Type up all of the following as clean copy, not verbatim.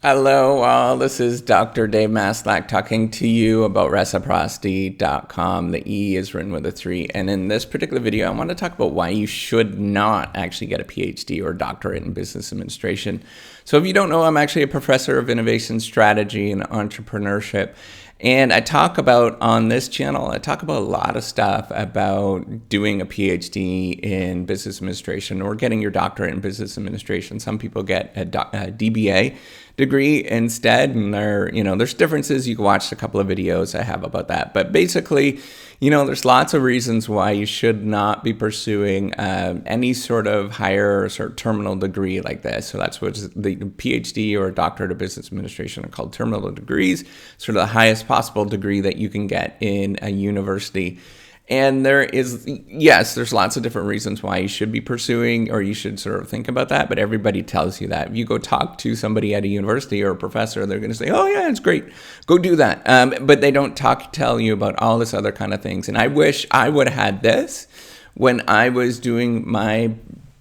Hello, all. This is Dr. Dave Maslach talking to you about reciprocity.com. The E is written with a 3. And in this particular video, I want to talk about why you should not actually get a PhD or doctorate in business administration. So if you don't know, I'm actually a professor of innovation strategy and entrepreneurship. And I talk about, on this channel, I talk about a lot of stuff about doing a PhD in business administration or getting your doctorate in business administration. Some people get a DBA degree instead, and there's differences. You can watch a couple of videos I have about that. But basically, there's lots of reasons why you should not be pursuing any sort of higher sort of terminal degree like this. So that's what the PhD or Doctorate of Business Administration are called, terminal degrees, sort of the highest possible degree that you can get in a university. And there's lots of different reasons why you should be pursuing, or you should sort of think about that, but everybody tells you that. If you go talk to somebody at a university or a professor, they're going to say, oh yeah, it's great, go do that. But they don't tell you about all this other kind of things. And I wish I would have had this when I was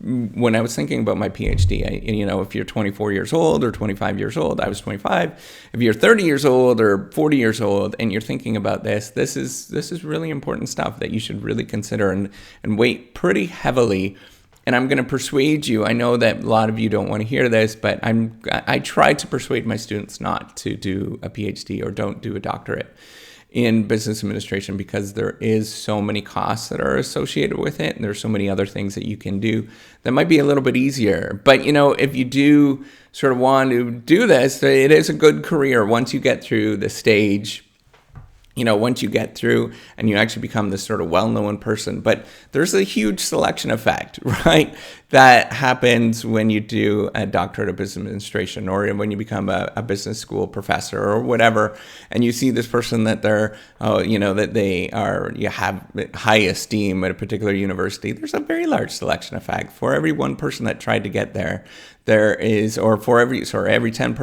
when I was thinking about my PhD. If you're 24 years old or 25 years old, I was 25. If you're 30 years old or 40 years old and you're thinking about this is really important stuff that you should really consider and weight pretty heavily. And I'm going to persuade you. I know that a lot of you don't want to hear this, but I try to persuade my students not to do a PhD or don't do a doctorate in business administration, because there is so many costs that are associated with it, and there's so many other things that you can do that might be a little bit easier. But if you do sort of want to do this, it is a good career once you get through the stage. Once you get through and you actually become this sort of well-known person. But there's a huge selection effect, right, that happens when you do a doctorate of business administration, or when you become a business school professor or whatever, and you see this person that you have high esteem at a particular university. There's a very large selection effect. For every one person that tried to get there, for every 10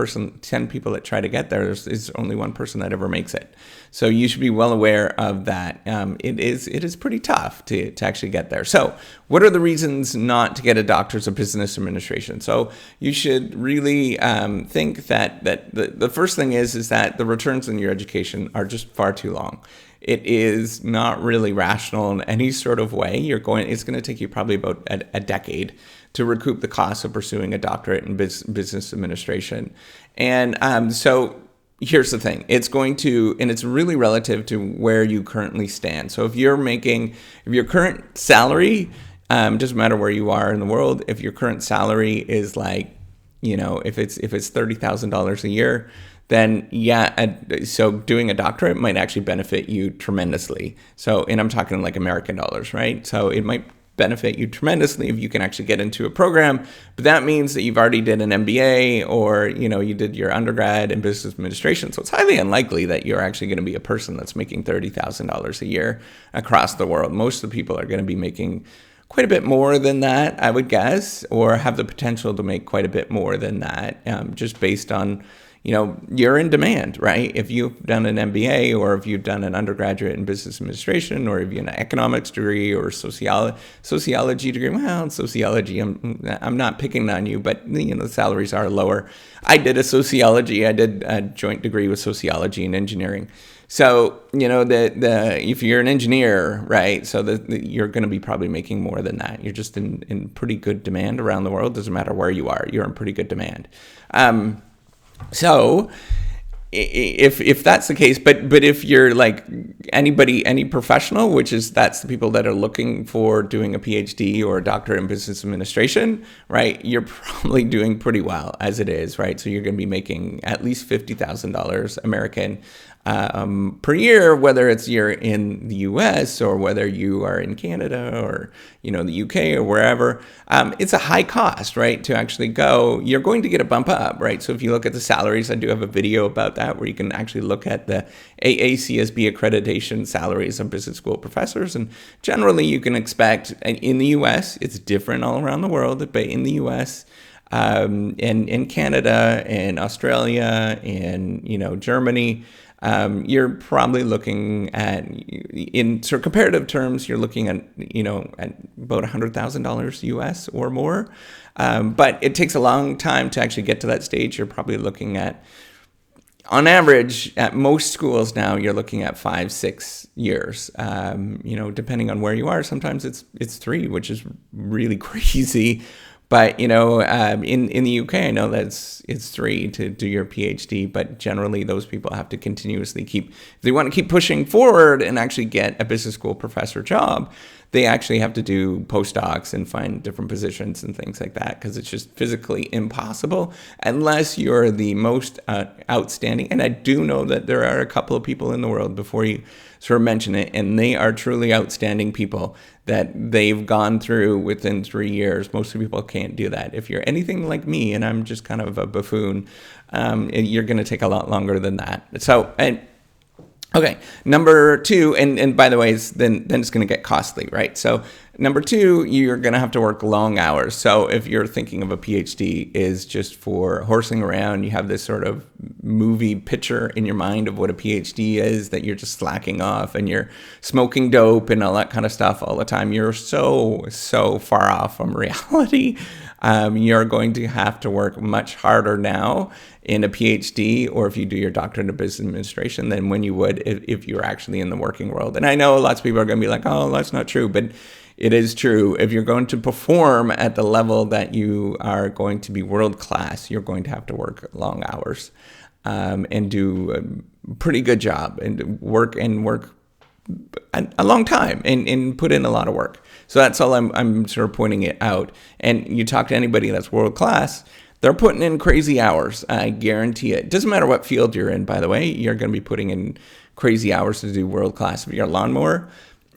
people that try to get there, there's only one person that ever makes it. So you should be well aware of that. It is pretty tough to actually get there. So what are the reasons not to get a doctorate of business administration? So you should really think that the first thing is that the returns on your education are just far too long. It is not really rational in any sort of way. It's going to take you probably about a decade to recoup the cost of pursuing a doctorate in business administration. And so here's the thing. It's really relative to where you currently stand. So if your current salary, doesn't matter where you are in the world, if your current salary is like, if it's $30,000 a year, then so doing a doctorate might actually benefit you tremendously. So, and I'm talking like American dollars, right? So it might benefit you tremendously if you can actually get into a program, but that means that you've already did an MBA, or you did your undergrad in business administration. So it's highly unlikely that you're actually going to be a person that's making $30,000 a year across the world. Most of the people are going to be making quite a bit more than that, I would guess, or have the potential to make quite a bit more than that, just based on you're in demand, right? If you've done an MBA, or if you've done an undergraduate in business administration, or if you have an economics degree or sociology degree. Well, sociology, I'm not picking on you, but the salaries are lower. I did a joint degree with sociology and engineering. So, if you're an engineer, right, so you're going to be probably making more than that. You're just in pretty good demand around the world. Doesn't matter where you are, you're in pretty good demand. So if that's the case, but if you're like any professional, that's the people that are looking for doing a PhD or a doctorate in business administration, right, you're probably doing pretty well as it is, right? So you're going to be making at least $50,000 American per year, whether you're in the US or whether you are in Canada or the UK or wherever. It's a high cost, right, to actually go. You're going to get a bump up, right? So if you look at the salaries, I do have a video about that where you can actually look at the Aacsb accreditation salaries of business school professors. And generally you can expect, in the US, it's different all around the world, but in the US, in Canada and Australia and Germany, you're probably looking at, in sort of comparative terms, you're looking at, at about $100,000 US or more. But it takes a long time to actually get to that stage. You're probably looking at, on average, at most schools now, you're looking at 5-6 years. Depending on where you are, sometimes it's 3, which is really crazy. But in the UK, I know that it's 3 to do your PhD. But generally, those people have to continuously if they want to keep pushing forward and actually get a business school professor job, they actually have to do postdocs and find different positions and things like that, because it's just physically impossible unless you're the most outstanding. And I do know that there are a couple of people in the world, before you sort of mention it, and they are truly outstanding people that they've gone through within 3 years. Most people can't do that. If you're anything like me, and I'm just kind of a buffoon, you're going to take a lot longer than that. Okay, number 2, and by the way, then it's going to get costly, right? So number 2, you're going to have to work long hours. So if you're thinking of a PhD is just for horsing around, you have this sort of movie picture in your mind of what a PhD is, that you're just slacking off and you're smoking dope and all that kind of stuff all the time. You're so far off from reality. You're going to have to work much harder now in a PhD, or if you do your doctorate in business administration, than when you would if you're actually in the working world. And I know lots of people are going to be like, oh, that's not true, but it is true. If you're going to perform at the level that you are going to be world class, you're going to have to work long hours and do a pretty good job, and work a long time and put in a lot of work. So that's all I'm sort of pointing it out. And you talk to anybody that's world class, they're putting in crazy hours. I guarantee it. It doesn't matter what field you're in, by the way. You're going to be putting in crazy hours to do world class. If you're a lawnmower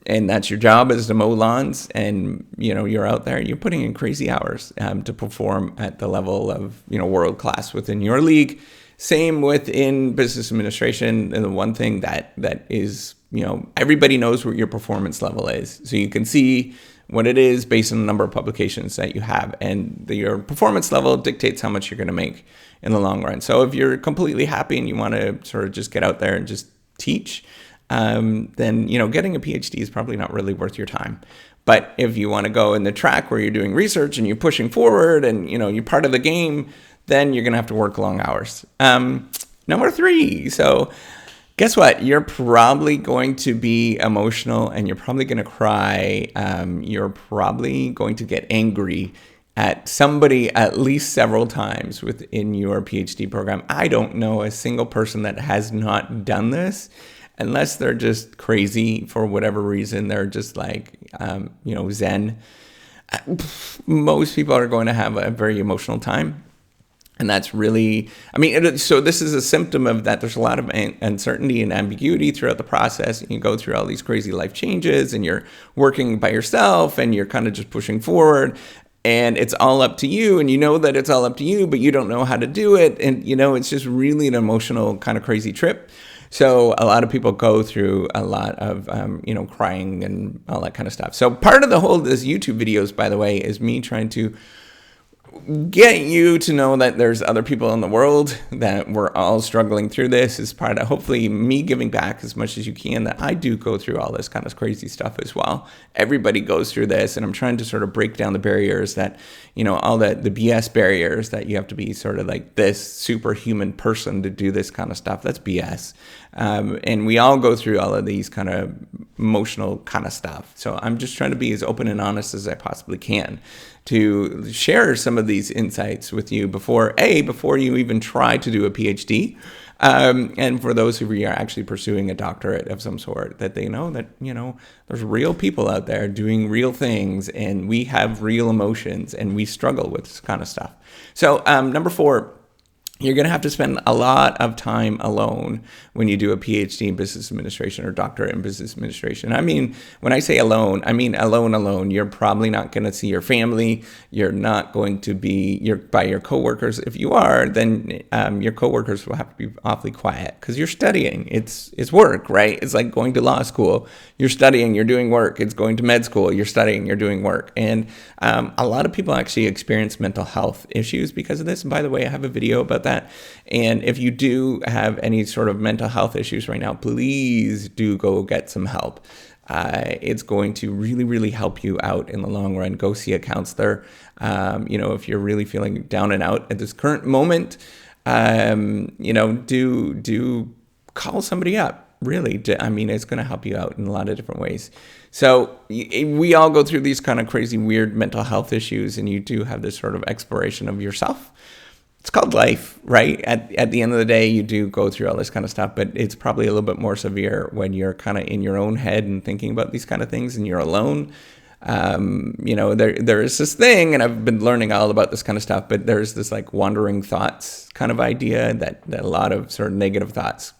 and that's your job, is to mow lawns, and you're out there, you're putting in crazy hours to perform at the level of world class within your league. Same within business administration. And the one thing that is, everybody knows what your performance level is. So you can see what it is based on the number of publications that you have, and your performance level dictates how much you're going to make in the long run. So if you're completely happy and you want to sort of just get out there and just teach, then getting a PhD is probably not really worth your time. But if you want to go in the track where you're doing research and you're pushing forward and you're part of the game, then you're going to have to work long hours. Number 3. So guess what? You're probably going to be emotional, and you're probably going to cry. You're probably going to get angry at somebody at least several times within your PhD program. I don't know a single person that has not done this, unless they're just crazy for whatever reason. They're just like, Zen. Most people are going to have a very emotional time. And that's really, so this is a symptom of that. There's a lot of uncertainty and ambiguity throughout the process. You go through all these crazy life changes, and you're working by yourself, and you're kind of just pushing forward, and it's all up to you. And you know that it's all up to you, but you don't know how to do it. And, it's just really an emotional kind of crazy trip. So a lot of people go through a lot of, crying and all that kind of stuff. So part of the whole this YouTube videos, by the way, is me trying to get you to know that there's other people in the world, that we're all struggling through this. Is part of hopefully me giving back as much as you can, that I do go through all this kind of crazy stuff as well. Everybody goes through this, and I'm trying to sort of break down the barriers that, all the BS barriers that you have to be sort of like this superhuman person to do this kind of stuff. That's BS. And we all go through all of these kind of emotional kind of stuff. So I'm just trying to be as open and honest as I possibly can to share some of these insights with you before you even try to do a PhD. And for those who are actually pursuing a doctorate of some sort, that they know that, there's real people out there doing real things, and we have real emotions, and we struggle with this kind of stuff. So number 4, you're going to have to spend a lot of time alone when you do a PhD in business administration or doctorate in business administration. When I say alone, I mean alone. You're probably not going to see your family. You're not going to be by your coworkers. If you are, then your coworkers will have to be awfully quiet, because you're studying. It's work, right? It's like going to law school. You're studying, you're doing work. It's going to med school. You're studying, you're doing work. And a lot of people actually experience mental health issues because of this. And by the way, I have a video about that. that. And if you do have any sort of mental health issues right now, please do go get some help. It's going to really, really help you out in the long run. Go see a counselor. If you're really feeling down and out at this current moment, do call somebody up. Really, I mean, it's going to help you out in a lot of different ways. So we all go through these kind of crazy, weird mental health issues, and you do have this sort of exploration of yourself. It's called life, right? At the end of the day, you do go through all this kind of stuff, but it's probably a little bit more severe when you're kind of in your own head and thinking about these kind of things and you're alone. There is this thing, and I've been learning all about this kind of stuff, but there's this like wandering thoughts kind of idea that a lot of sort of negative thoughts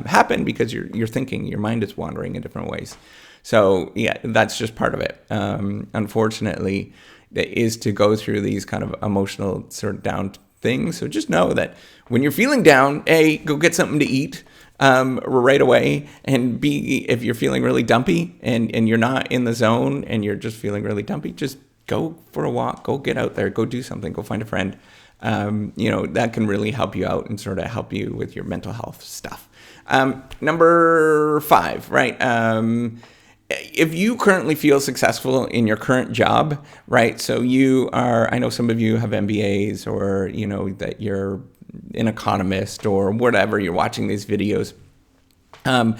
happen because you're thinking, your mind is wandering in different ways. So yeah, that's just part of it. Unfortunately, is to go through these kind of emotional sort of down things. So just know that when you're feeling down, A, go get something to eat right away, and B, if you're feeling really dumpy and you're not in the zone and you're just feeling really dumpy, just go for a walk, go get out there, go do something, go find a friend. That can really help you out and sort of help you with your mental health stuff. Number 5, right? If you currently feel successful in your current job, right? So I know some of you have MBAs, or, that you're an economist or whatever, you're watching these videos, and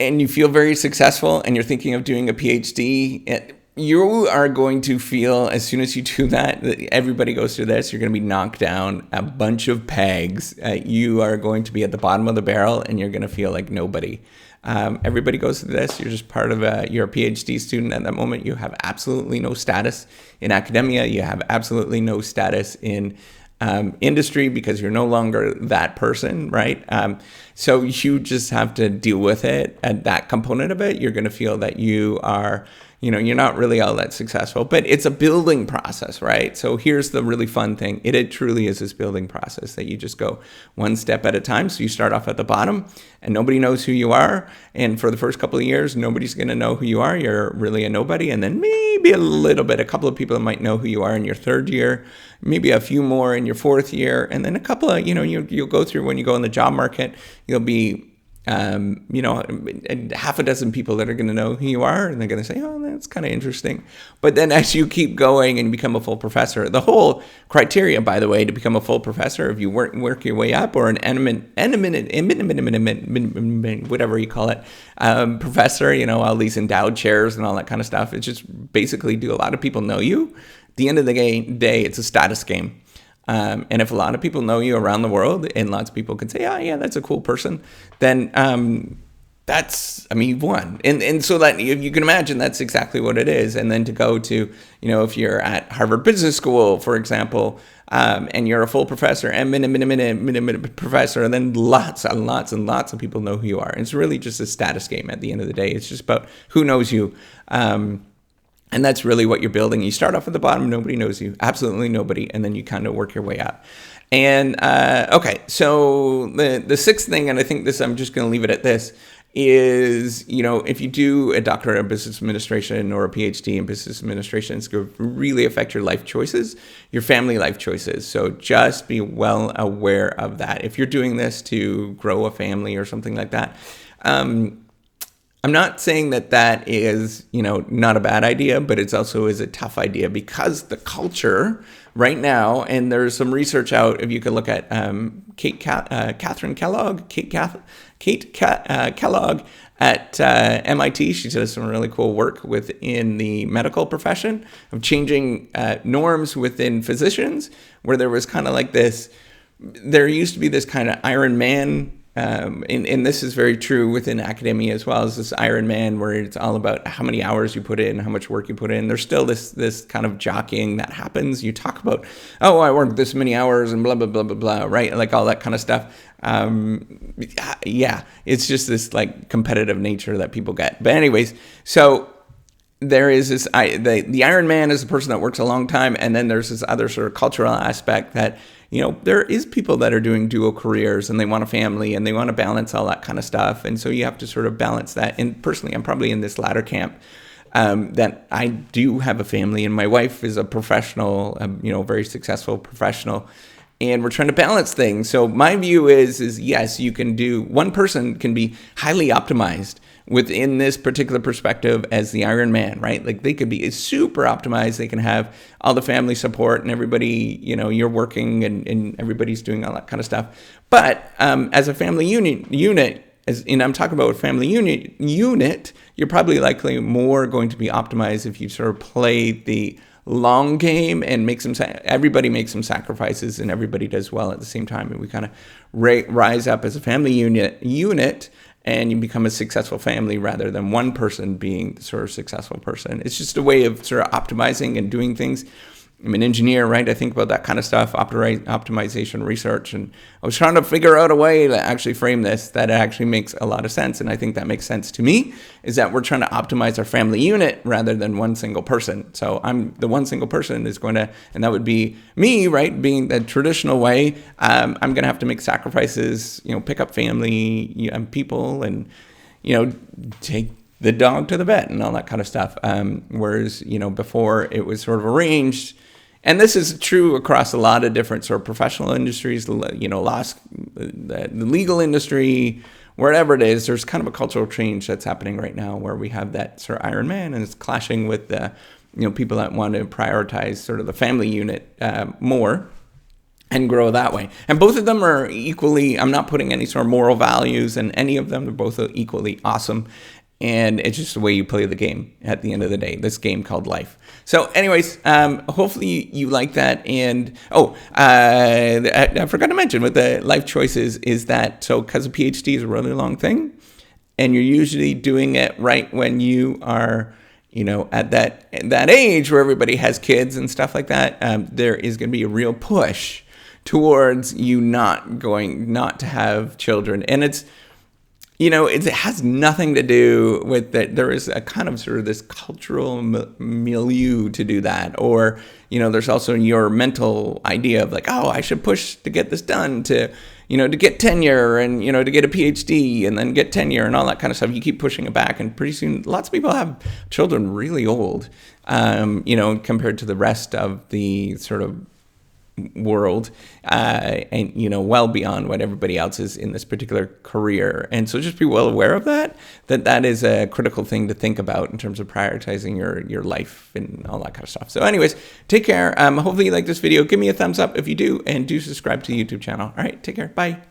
you feel very successful and you're thinking of doing a PhD, you are going to feel, as soon as you do that, everybody goes through this, you're going to be knocked down a bunch of pegs. You are going to be at the bottom of the barrel and you're going to feel like nobody. Everybody goes through this. You're just part of you're a PhD student at that moment. You have absolutely no status in academia. You have absolutely no status in industry because you're no longer that person, right? So you just have to deal with it. And that component of it, you're going to feel that you are, you're not really all that successful, but it's a building process, right? So here's the really fun thing. It truly is this building process that you just go one step at a time. So you start off at the bottom and nobody knows who you are. And for the first couple of years, nobody's going to know who you are. You're really a nobody. And then maybe a couple of people might know who you are in your third year, maybe a few more in your fourth year. And then a couple of, you'll go through when you go in the job market, you'll be half a dozen people that are going to know who you are, and they're going to say, oh, that's kind of interesting. But then as you keep going and become a full professor, the whole criteria, by the way, to become a full professor, if you work your way up, or an eminent, whatever you call it, professor, all these endowed chairs and all that kind of stuff, it's just basically, do a lot of people know you? At the end of the day, it's a status game. And if a lot of people know you around the world, and lots of people can say, oh, yeah, that's a cool person, then you've won. And so that you can imagine that's exactly what it is. And then to go to, if you're at Harvard Business School, for example, and you're a full professor, and professor, and then lots and lots and lots of people know who you are. And it's really just a status game at the end of the day. It's just about who knows you. And that's really what you're building. You start off at the bottom, nobody knows you, absolutely nobody, and then you kind of work your way up. And okay, so the sixth thing, and I think I'm just going to leave it at this, is, if you do a doctorate in business administration or a PhD in business administration, it's going to really affect your life choices, your family life choices. So just be well aware of that. If you're doing this to grow a family or something like that, I'm not saying that is, not a bad idea, but it's also is a tough idea, because the culture right now, and there's some research out, if you could look at Kate Kellogg at MIT. She does some really cool work within the medical profession of changing norms within physicians, where there was kind of like there used to be this kind of Iron Man. And this is very true within academia as well, as this Iron Man, where it's all about how many hours you put in, how much work you put in. There's still this kind of jockeying that happens. You talk about, oh, I worked this many hours and blah, blah, blah, blah, blah, right? Like all that kind of stuff. Yeah, it's just this like competitive nature that people get. But anyways, so there is this, the Iron Man is the person that works a long time. And then there's this other sort of cultural aspect that, there is people that are doing dual careers and they want a family and they want to balance all that kind of stuff. And so you have to sort of balance that. And personally, I'm probably in this latter camp, that I do have a family, and my wife is a professional, very successful professional. and we're trying to balance things. So my view is yes, you can do, one person can be highly optimized within this particular perspective as the Iron Man, right? Like they could be super optimized. They can have all the family support and everybody, you're working and everybody's doing all that kind of stuff. But as a family unit, and I'm talking about a family unit, you're probably likely more going to be optimized if you sort of play the long game and everybody makes some sacrifices and everybody does well at the same time. And we kind of rise up as a family unit and you become a successful family rather than one person being the sort of successful person. It's just a way of sort of optimizing and doing things. I'm an engineer, right? I think about that kind of stuff, optimization research. And I was trying to figure out a way to actually frame this that actually makes a lot of sense. And I think that makes sense to me, is that we're trying to optimize our family unit rather than one single person. So I'm the one single person is going to, and that would be me, right? Being the traditional way, I'm going to have to make sacrifices, pick up family people and, take the dog to the vet and all that kind of stuff. Whereas, before it was sort of arranged. And this is true across a lot of different sort of professional industries, the legal industry, wherever it is. There's kind of a cultural change that's happening right now where we have that sort of Iron Man, and it's clashing with the, people that want to prioritize sort of the family unit more and grow that way. And both of them are equally, I'm not putting any sort of moral values in any of them. They're both equally awesome. And it's just the way you play the game at the end of the day, this game called life. So anyways, hopefully you like that. And I forgot to mention with the life choices is that, so because a PhD is a really long thing, and you're usually doing it right when you are, at that age where everybody has kids and stuff like that, there is going to be a real push towards you not to have children. And it's, it has nothing to do with that. There is a kind of sort of this cultural milieu to do that. Or, there's also your mental idea of like, oh, I should push to get this done to get tenure and, to get a PhD and then get tenure and all that kind of stuff. You keep pushing it back. And pretty soon, lots of people have children really old, compared to the rest of the sort of world, and well beyond what everybody else is in this particular career. And so just be well aware of that is a critical thing to think about in terms of prioritizing your life and all that kind of stuff. So anyways, take care. Hopefully you like this video. Give me a thumbs up if you do, and do subscribe to the YouTube channel. All right, take care. Bye.